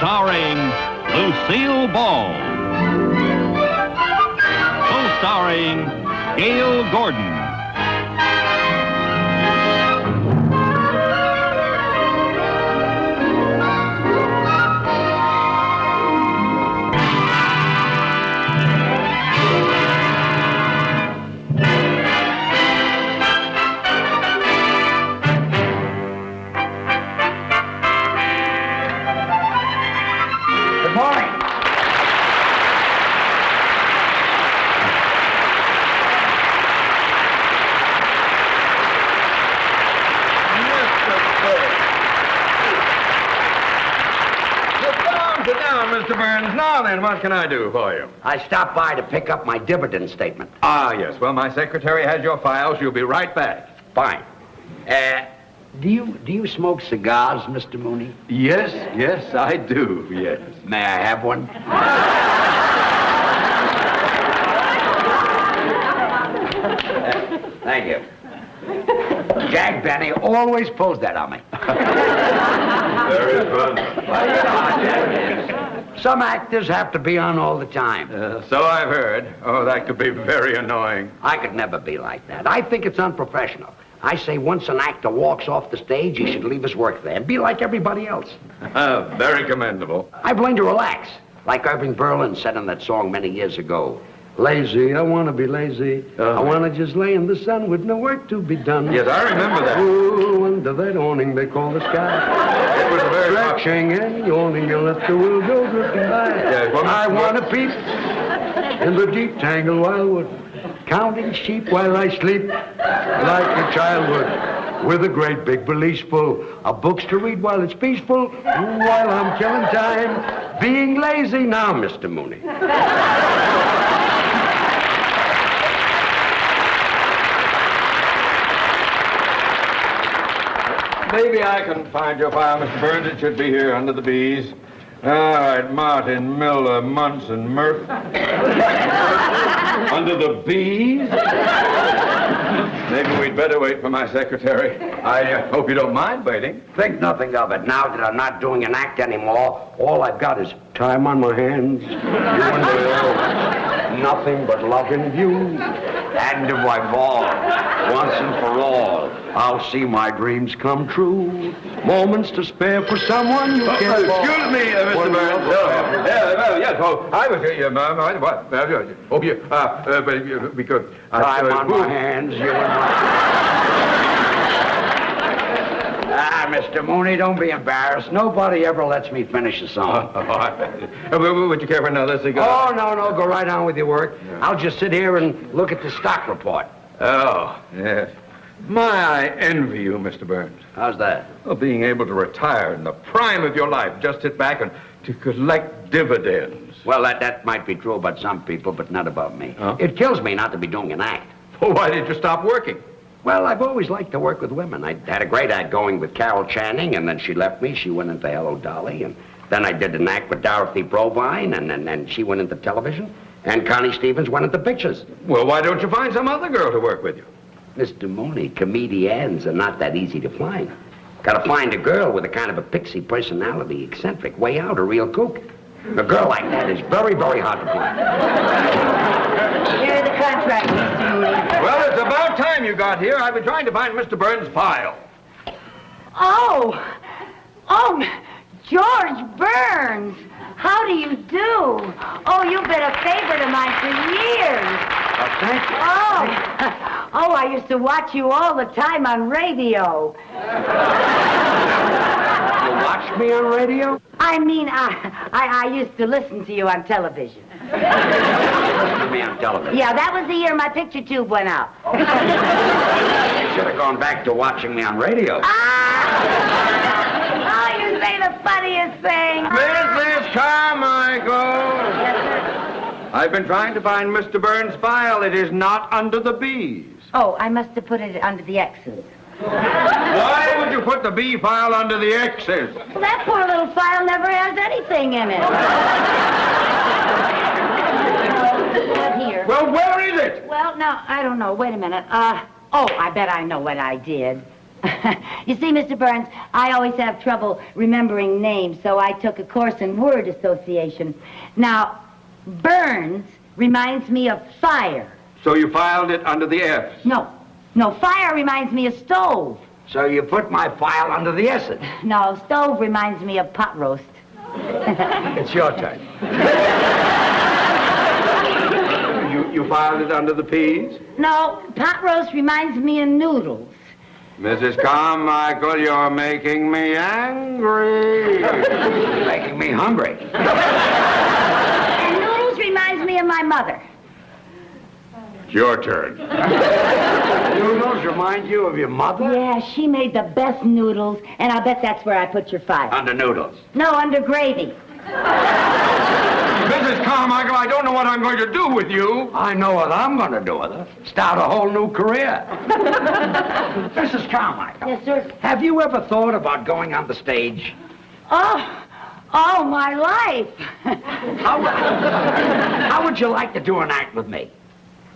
Starring Lucille Ball. Co-starring Gale Gordon. Mr. Burns. Now then, what can I do for you? I stopped by to pick up my dividend statement. Ah, yes. Well, my secretary has your file. She'll be right back. Fine. Do you smoke cigars, Mr. Mooney? Yes, I do, yes. May I have one? Thank you. Jack Benny always pulls that on me. Very fun. Well, you know how that is. Some actors have to be on all the time. So I've heard. Oh, that could be very annoying. I could never be like that. I think it's unprofessional. I say once an actor walks off the stage, he should leave his work there and be like everybody else. Very commendable. I've learned to relax. Like Irving Berlin said in that song many years ago. Lazy, I want to be lazy. I want to just lay in the sun with no work to be done. Yes, I remember that. Oh, under that awning they call the sky. It was very stretching and yawning and let the world go drifting by. Yes, well, I want to peep in the deep tangled wildwood, counting sheep while I sleep, like a child would, with a great big valise full of books to read while it's peaceful, while I'm killing time, being lazy now, Mr. Mooney. Maybe I can find your file, Mr. Burns. It should be here under the B's. All right, Martin, Miller, Munson, Murphy. Under the B's? Maybe we'd better wait for my secretary. I hope you don't mind waiting. Think nothing of it. Now that I'm not doing an act anymore, all I've got is time on my hands. You and Will, nothing but loving you. And if I fall, once and for all, I'll see my dreams come true. Moments to spare for someone you can't fall. Excuse me, Mr. Burns. Yes, I was here, what? But we could... Time on my hands, you and my... Mr. Mooney, don't be embarrassed. Nobody ever lets me finish a song. Would you care for another cigar? Oh, no, go right on with your work. Yeah. I'll just sit here and look at the stock report. Oh, yes. I envy you, Mr. Burns. How's that? Well, being able to retire in the prime of your life, just sit back and to collect dividends. Well, that might be true about some people, but not about me. Huh? It kills me not to be doing an act. Well, why did you stop working? Well, I've always liked to work with women. I had a great act going with Carol Channing, and then she left me. She went into Hello, Dolly, and then I did an act with Dorothy Provine, and then she went into television, and Connie Stevens went into pictures. Well, why don't you find some other girl to work with you? Mr. Mooney, comedians are not that easy to find. Got to find a girl with a kind of a pixie personality, eccentric, way out, a real kook. A girl like that is very, very hard to find. Here's the contract, Mr. Mooney. Well, it's about time you got here. I've been trying to find Mr. Burns' file. Oh, George Burns. How do you do? Oh, you've been a favorite of mine for years. Thank you. Oh, I used to watch you all the time on radio. You watched me on radio? I mean, I used to listen to you on television. Listen to me on television? Yeah, that was the year my picture tube went out. You should have gone back to watching me on radio. Oh, you say the funniest thing. Mrs. Carmichael! Yes, sir. I've been trying to find Mr. Burns' file. It is not under the B's. Oh, I must have put it under the X's. Why would you put the B file under the X's? Well, that poor little file never has anything in it. Here. Well, where is it? Well, no, I don't know. Wait a minute. I bet I know what I did. You see, Mr. Burns, I always have trouble remembering names, so I took a course in word association. Now, Burns reminds me of fire. So you filed it under the F? No, fire reminds me of stove. So you put my file under the S's. No, stove reminds me of pot roast. It's your turn. You filed it under the P's? No, pot roast reminds me of noodles. Mrs. Carmichael, you're making me angry. You're making me hungry. And noodles reminds me of my mother. It's your turn. Noodles remind you of your mother? Yeah, she made the best noodles, and I bet that's where I put your file. Under noodles. No, under gravy. Mrs. Carmichael, I don't know what I'm going to do with you. I know what I'm going to do with her. Start a whole new career. Mrs. Carmichael. Yes, sir. Have you ever thought about going on the stage? Oh, my life. How would you like to do an act with me?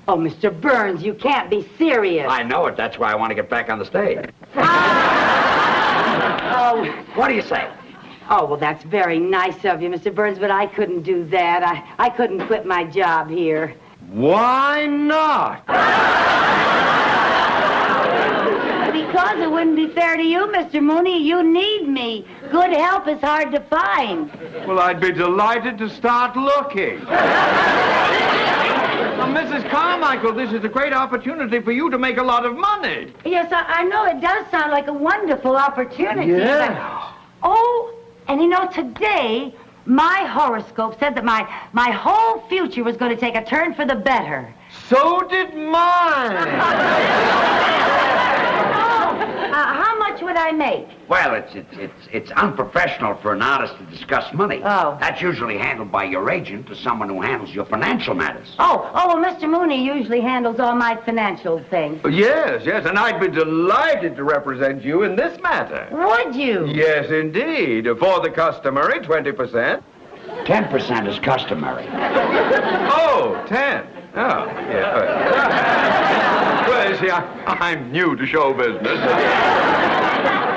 Oh, Mr. Burns, you can't be serious. I know it. That's why I want to get back on the stage. Oh. What do you say? Oh, well, that's very nice of you, Mr. Burns, but I couldn't do that. I couldn't quit my job here. Why not? Because it wouldn't be fair to you, Mr. Mooney. You need me. Good help is hard to find. Well, I'd be delighted to start looking. Now, Mrs. Carmichael, this is a great opportunity for you to make a lot of money. Yes, I know it does sound like a wonderful opportunity. Yeah. But, oh, and you know, today, my horoscope said that my whole future was going to take a turn for the better. So did mine. How much would I make? Well, it's unprofessional for an artist to discuss money. Oh. That's usually handled by your agent or someone who handles your financial matters. Oh, well, Mr. Mooney usually handles all my financial things. Yes, and I'd be delighted to represent you in this matter. Would you? Yes, indeed. For the customary 20%. 10% is customary. Oh, 10. Oh, yeah. Well, you see, I'm new to show business.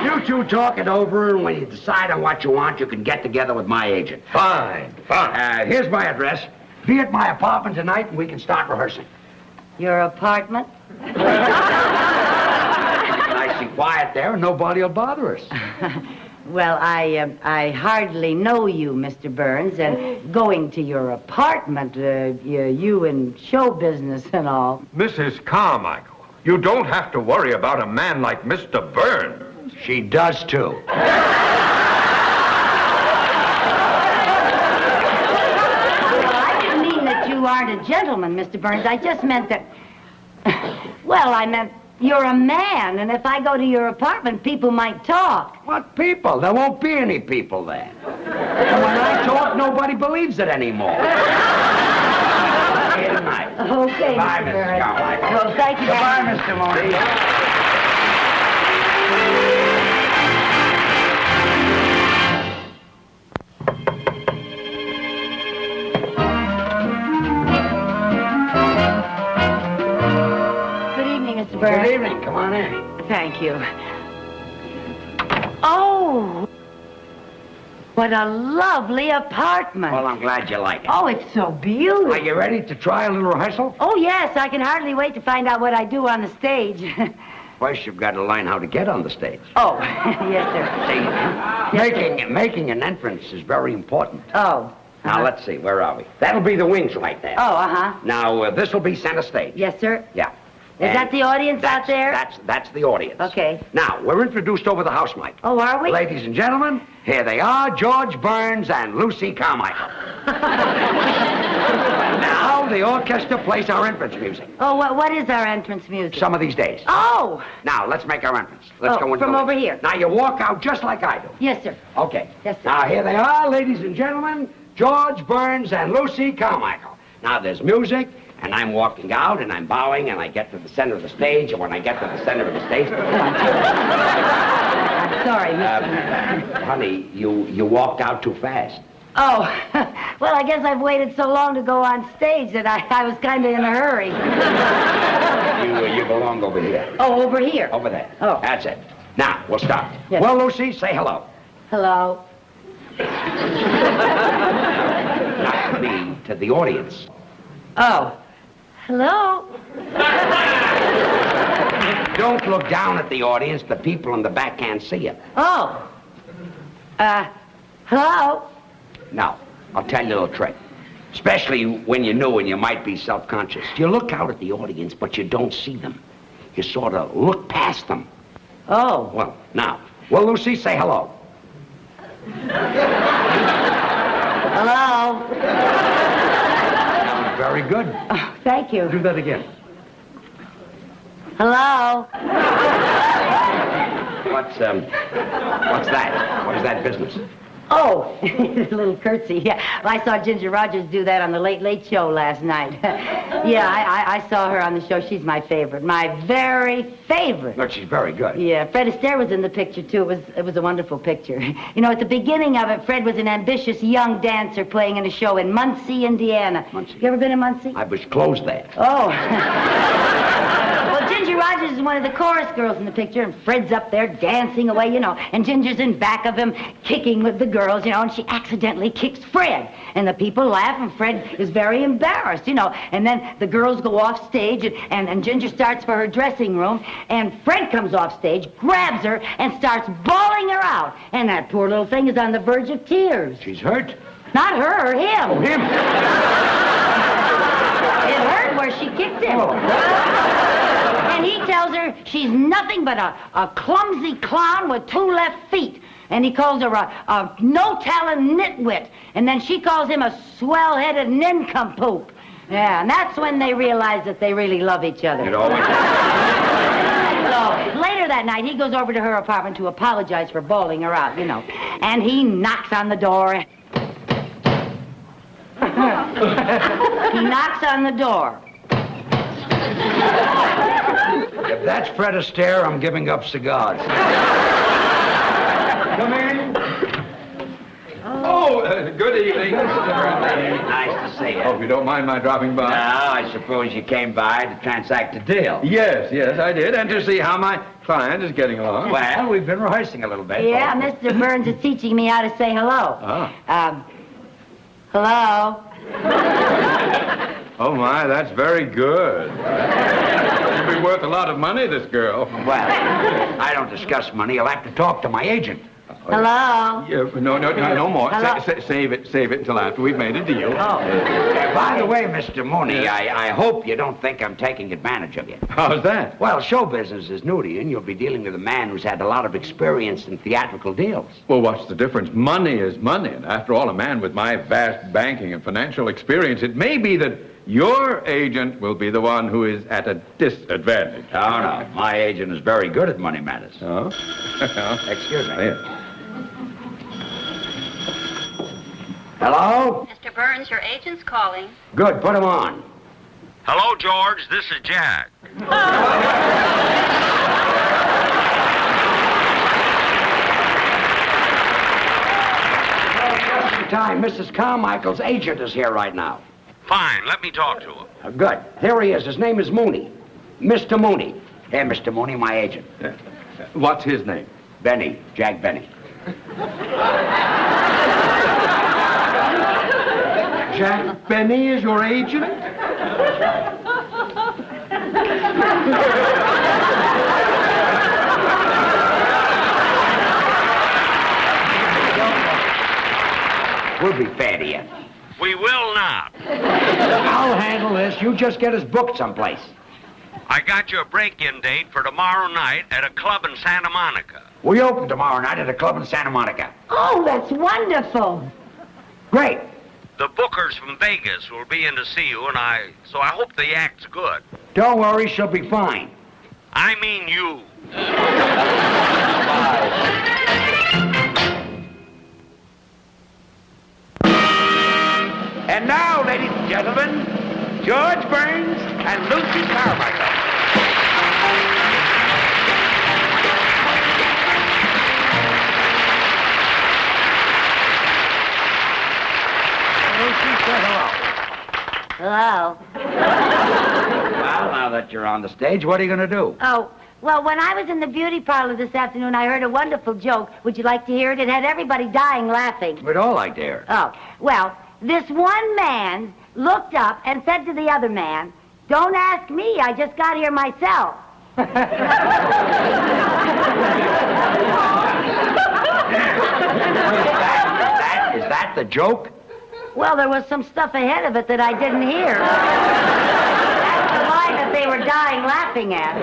You two talk it over, and when you decide on what you want, you can get together with my agent. Fine. Here's my address. Be at my apartment tonight, and we can start rehearsing. Your apartment? Nice and quiet there, and nobody will bother us. Well, I hardly know you, Mr. Burns, and going to your apartment, you in show business and all. Mrs. Carmichael, you don't have to worry about a man like Mr. Burns. She does, too. Well, I didn't mean that you aren't a gentleman, Mr. Burns. I just meant that... Well, I meant you're a man, and if I go to your apartment, people might talk. What people? There won't be any people there. And when I talk, nobody believes it anymore. Here tonight. Okay, Goodbye, Mr. Mrs. Burns. Carmichael. Well, thank you. Goodbye, Mr. Mooney. Mr. Burns. Good evening. Come on in. Thank you. Oh, what a lovely apartment. Well, I'm glad you like it. Oh, it's so beautiful. Are you ready to try a little rehearsal? Oh, yes. I can hardly wait to find out what I do on the stage. First, you've got to learn how to get on the stage. Oh, yes, sir. See, Yes, making an entrance is very important. Oh. Now, let's see. Where are we? That'll be the wings right there. Oh, uh-huh. Now, this will be center stage. Yes, sir. Yeah. Is that the audience out there? That's the audience. Okay. Now, we're introduced over the house mic. Oh, are we? Ladies and gentlemen, here they are, George Burns and Lucy Carmichael. Now, the orchestra plays our entrance music. Oh, what is our entrance music? Some of these days. Oh! Now, let's make our entrance. Let's go into from the over list. here. Now, you walk out just like I do. Yes, sir. Okay. Yes, sir. Now, here they are, ladies and gentlemen, George Burns and Lucy Carmichael. Now, there's music, and I'm walking out, and I'm bowing, and I get to the center of the stage, and when I get to the center of the stage... I'm sorry, Mr. Honey, you walked out too fast. Oh, well, I guess I've waited so long to go on stage that I was kind of in a hurry. You belong over here. Oh, over here? Over there. Oh. That's it. Now, we'll start. Yes. Well, Lucy, say hello. Hello. Not to me, to the audience. Oh. Hello. Don't look down at the audience. The people in the back can't see you. Oh. Hello. Now, I'll tell you a little trick. Especially when you're new and you might be self-conscious. You look out at the audience, but you don't see them. You sort of look past them. Oh. Well, now. Well, Lucy, say hello. Hello. Very good. Oh, thank you. Do that again. Hello. What's that? What is that business? Oh, a little curtsy. Yeah, well, I saw Ginger Rogers do that on the Late Late Show last night. Yeah, I saw her on the show. She's my favorite. My very favorite. But she's very good. Yeah, Fred Astaire was in the picture, too. It was a wonderful picture. You know, at the beginning of it, Fred was an ambitious young dancer playing in a show in Muncie, Indiana. Muncie. You ever been in Muncie? I was closed there. Oh. Well, Ginger Rogers is one of the chorus girls in the picture, and Fred's up there dancing away, you know, and Ginger's in back of him kicking with the girls, you know, and she accidentally kicks Fred. And the people laugh, and Fred is very embarrassed, you know. And then the girls go off stage, and Ginger starts for her dressing room, and Fred comes off stage, grabs her, and starts bawling her out. And that poor little thing is on the verge of tears. She's hurt? Not her, him. Oh, him. It hurt where she kicked him. Oh. And he tells her she's nothing but a clumsy clown with 2 left feet. And he calls her a no-talent nitwit. And then she calls him a swell-headed nincompoop. Yeah, and that's when they realize that they really love each other. It always So later that night, he goes over to her apartment to apologize for bawling her out, you know. And he knocks on the door. He knocks on the door. If that's Fred Astaire, I'm giving up cigars. Come in. Oh, good evening, Mr. Burnley. Nice to see you. Hope you don't mind my dropping by. Now, I suppose you came by to transact a deal. Yes, I did, and to see how my client is getting along. Well, we've been rehearsing a little bit. Yeah, Mr. Burns is teaching me how to say hello. Hello. Oh, my, that's very good. She'll be worth a lot of money, this girl. Well, I don't discuss money. You'll have to talk to my agent. Hello. Yeah, no more. Hello? Save it until after we've made a deal. Oh. By the way, Mr. Mooney, I hope you don't think I'm taking advantage of you. How's that? Well, show business is new to you, and you'll be dealing with a man who's had a lot of experience in theatrical deals. Well, what's the difference? Money is money, and after all, a man with my vast banking and financial experience, it may be that your agent will be the one who is at a disadvantage. Oh, no. My agent is very good at money matters. Oh? Excuse me. Yeah. Hello? Mr. Burns, your agent's calling. Good, put him on. Hello, George. This is Jack. Just in time. Mrs. Carmichael's agent is here right now. Fine. Let me talk to him. Good. Here he is. His name is Mooney. Mr. Mooney. Hey, Mr. Mooney, my agent. What's his name? Benny. Jack Benny. Jack Benny is your agent? We'll be fair to you. We will not. I'll handle this. You just get us booked someplace. I got you a break-in date for tomorrow night at a club in Santa Monica. We open tomorrow night at a club in Santa Monica. Oh, that's wonderful. Great. The bookers from Vegas will be in to see you, so I hope the act's good. Don't worry, she'll be fine. I mean you. And now, ladies and gentlemen, George Burns and Lucy Carmichael. Lucy, say hello. Hello. Well, now that you're on the stage, what are you going to do? Oh, Well, when I was in the beauty parlor this afternoon, I heard a wonderful joke. Would you like to hear it? It had everybody dying laughing. We'd all like to hear it. Oh, well, this one man looked up and said to the other man, "Don't ask me, I just got here myself." Is that the joke? Well, there was some stuff ahead of it that I didn't hear. That's the line that they were dying laughing at.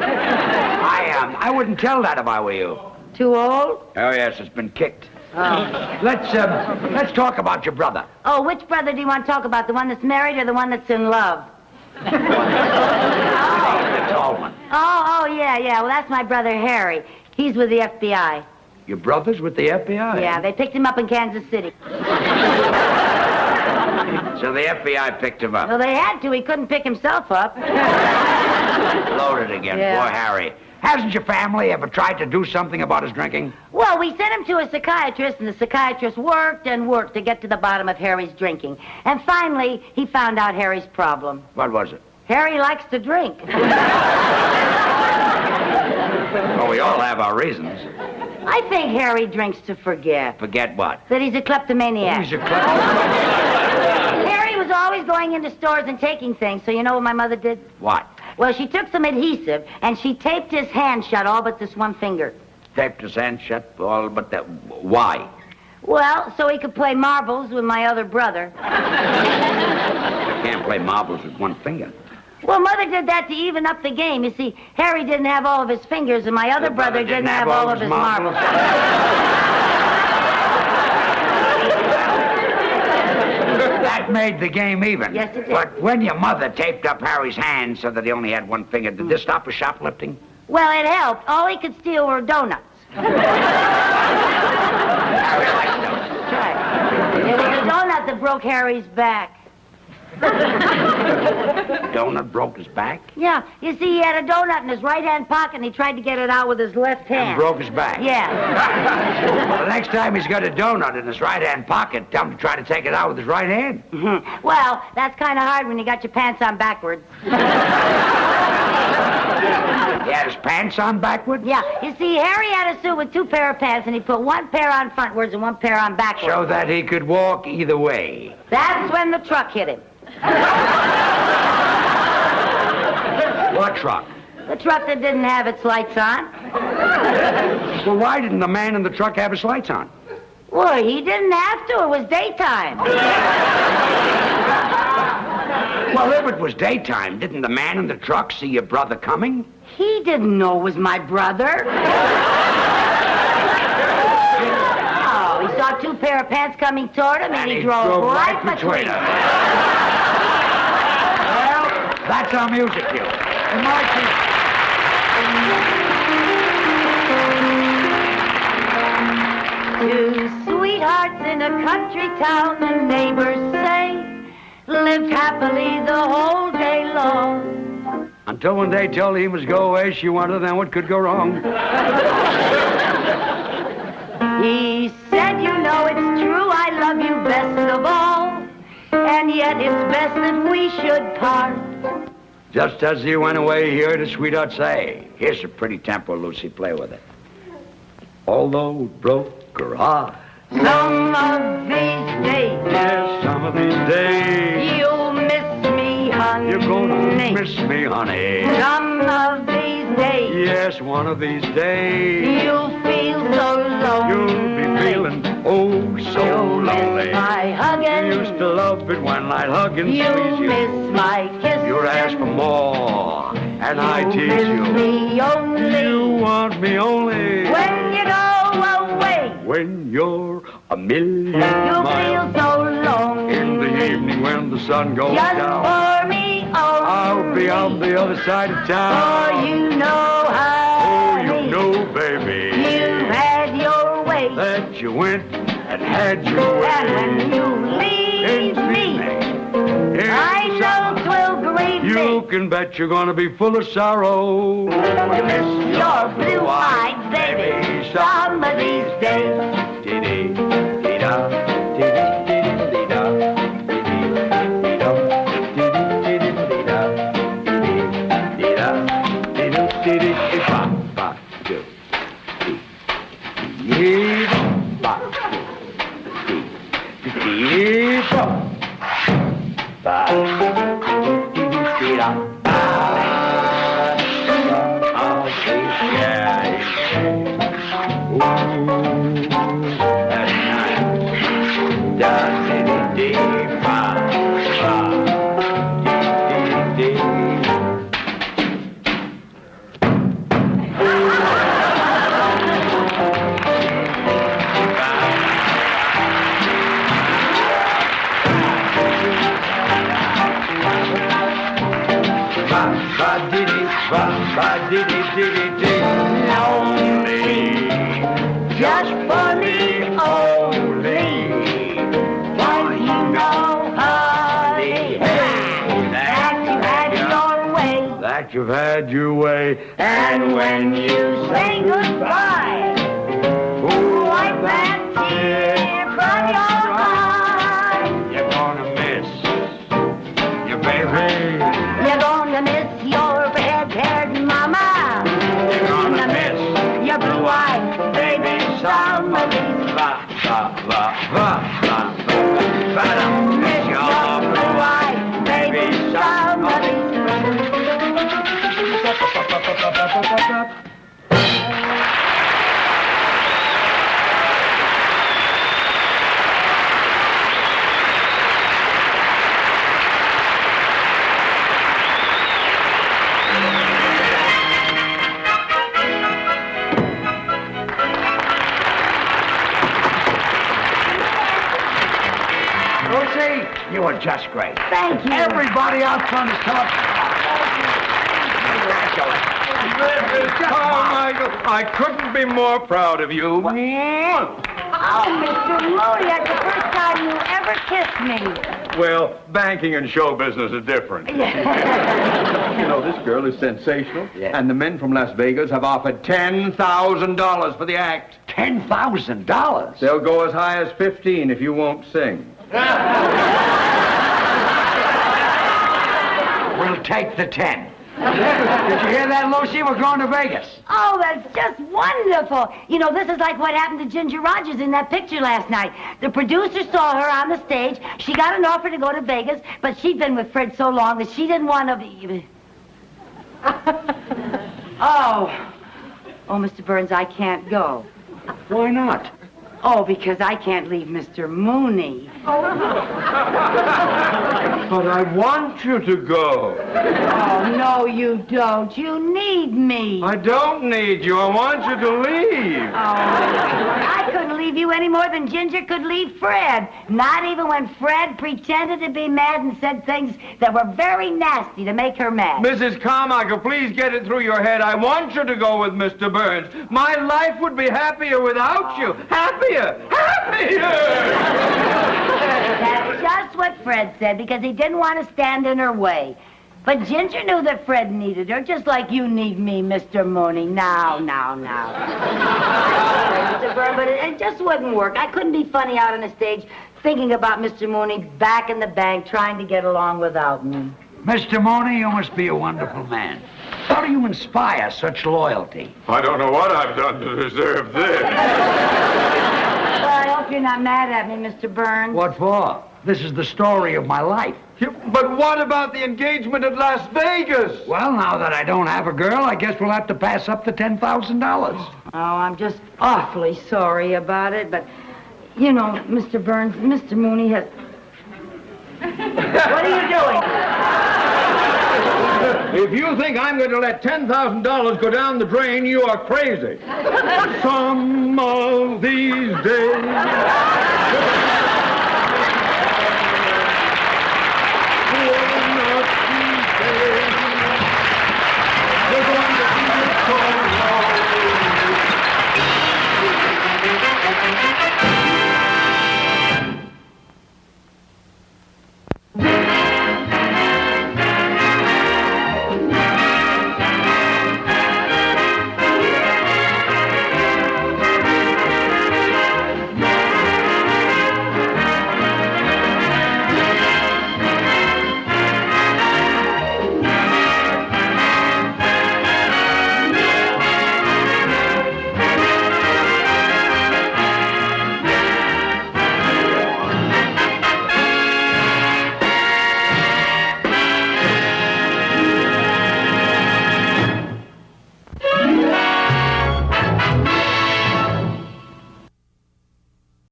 I wouldn't tell that if I were you. Too old? Oh, yes, it's been kicked. Oh. Let's talk about your brother. Oh, which brother do you want to talk about? The one that's married or the one that's in love? The tall one. Oh, yeah. Well, that's my brother Harry. He's with the FBI. Your brother's with the FBI? Yeah, they picked him up in Kansas City. So the FBI picked him up. Well, they had to. He couldn't pick himself up. Loaded again. Yeah. Poor Harry. Hasn't your family ever tried to do something about his drinking? Well, we sent him to a psychiatrist, and the psychiatrist worked and worked to get to the bottom of Harry's drinking. And finally, he found out Harry's problem. What was it? Harry likes to drink. Well, we all have our reasons. I think Harry drinks to forget. Forget what? That he's a kleptomaniac. He's a kleptomaniac. Harry was always going into stores and taking things, so you know what my mother did? What? Well, she took some adhesive, and she taped his hand shut all but this one finger. Taped his hand shut all but that. Why? Well, so he could play marbles with my other brother. You can't play marbles with one finger. Well, Mother did that to even up the game. You see, Harry didn't have all of his fingers, and my other brother didn't have all of his marbles. That made the game even. Yes, it did. But when your mother taped up Harry's hand so that he only had one finger, did this stop his shoplifting? Well, it helped. All he could steal were donuts. Harry likes donuts. That's right. It was a donut that broke Harry's back. Donut broke his back? Yeah, you see, he had a donut in his right-hand pocket, and he tried to get it out with his left hand. And broke his back? Yeah. Well, the next time he's got a donut in his right-hand pocket, tell him to try to take it out with his right hand. Well, that's kind of hard when you got your pants on backwards. He had his pants on backwards? Yeah, you see, Harry had a suit with two pair of pants, and he put one pair on frontwards and one pair on backwards. So that he could walk either way. That's when the truck hit him. What truck? The truck that didn't have its lights on. Well, why didn't the man in the truck have his lights on? Well, he didn't have to. It was daytime. Well, if it was daytime, didn't the man in the truck see your brother coming? He didn't know it was my brother. Oh, he saw two pair of pants coming toward him, and he drove right between them. Well, that's our music cue. Two sweethearts in a country town, the neighbors say, lived happily the whole day long. Until one day told him he must go away, she wondered then what could go wrong. He said, you know it's true, I love you best of all, and yet it's best that we should part. Just as he went away, he heard his sweetheart say, here's a pretty tempo, Lucy, play with it. Although it broke her heart. Some of these days, Yes, some of these days, you'll miss me, honey. you're gonna miss me, honey. Some of these days, Yes, one of these days, you'll feel so lonely. you'll be feeling oh so You'll lonely. miss my hugging. You used to love it when I'd hug and You'll squeeze you. miss my kissing. You'd ask for more, and I You'll tease miss you. me only You want me only when you go away. when you're a million You'll feel miles. so lonely. In the evening when the sun goes Just down, for me only. I'll be on the other side of For town. you know, Oh, honey, you know, baby, you've had your way. that you went and had your way. And when you leave me, I know 'twill grieve You me. can bet you're gonna be full of sorrow. You miss Your blue-eyed baby, some of these days. Dee-dee-dee-da, dee-dee-dee-dee-da, dee-dee-dee-dee-da, dee-dee-dee-dee-da, dee-dee-dee-da, dee-dee-dee-dee-da. Just for me only. Don't you know, honey, that you had your way. That you've had your way. And when you say goodbye, wipe that tear from your eye. You're gonna miss your baby. You're gonna miss your red-haired mama. You're gonna miss your blue-eyed baby somebody. Miss your blue-eyed baby somebody. Lucy, you were just great. Thank you. Everybody out front is talking. Carmichael, I couldn't be more proud of you. Oh, Mr. Mooney, that's the first time you ever kissed me. Well, banking and show business are different. You know, this girl is sensational, and the men from Las Vegas have offered $10,000 for the act. $10,000? They'll go as high as 15 if you won't sing. We'll take the 10. Did you hear that, Lucy? We're going to Vegas. Oh, that's just wonderful. You know, this is like what happened to Ginger Rogers in that picture last night. The producer saw her on the stage. She got an offer to go to Vegas, but she'd been with Fred so long that she didn't want to... Oh, Mr. Burns, I can't go. Why not? Oh, because I can't leave Mr. Mooney. But I want you to go. Oh, no, you don't. You need me. I don't need you. I want you to leave. Oh, I couldn't leave you any more than Ginger could leave Fred. Not even when Fred pretended to be mad and said things that were very nasty to make her mad. Mrs. Carmichael, please get it through your head. I want you to go with Mr. Burns. My life would be happier without you. Happier! Happier! That's just what Fred said, because he didn't want to stand in her way. But Ginger knew that Fred needed her, just like you need me, Mr. Mooney. Now. Mr. Burns, but it just wouldn't work. I couldn't be funny out on the stage thinking about Mr. Mooney back in the bank trying to get along without me. Mr. Mooney, you must be a wonderful man. How do you inspire such loyalty? I don't know what I've done to deserve this. Well, I hope you're not mad at me, Mr. Burns. What for? This is the story of my life. But what about the engagement at Las Vegas? Well, now that I don't have a girl, I guess we'll have to pass up the $10,000. Oh, I'm just awfully sorry about it, but, you know, Mr. Burns, Mr. Mooney has... What are you doing? If you think I'm going to let $10,000 go down the drain, you are crazy. Some of these days...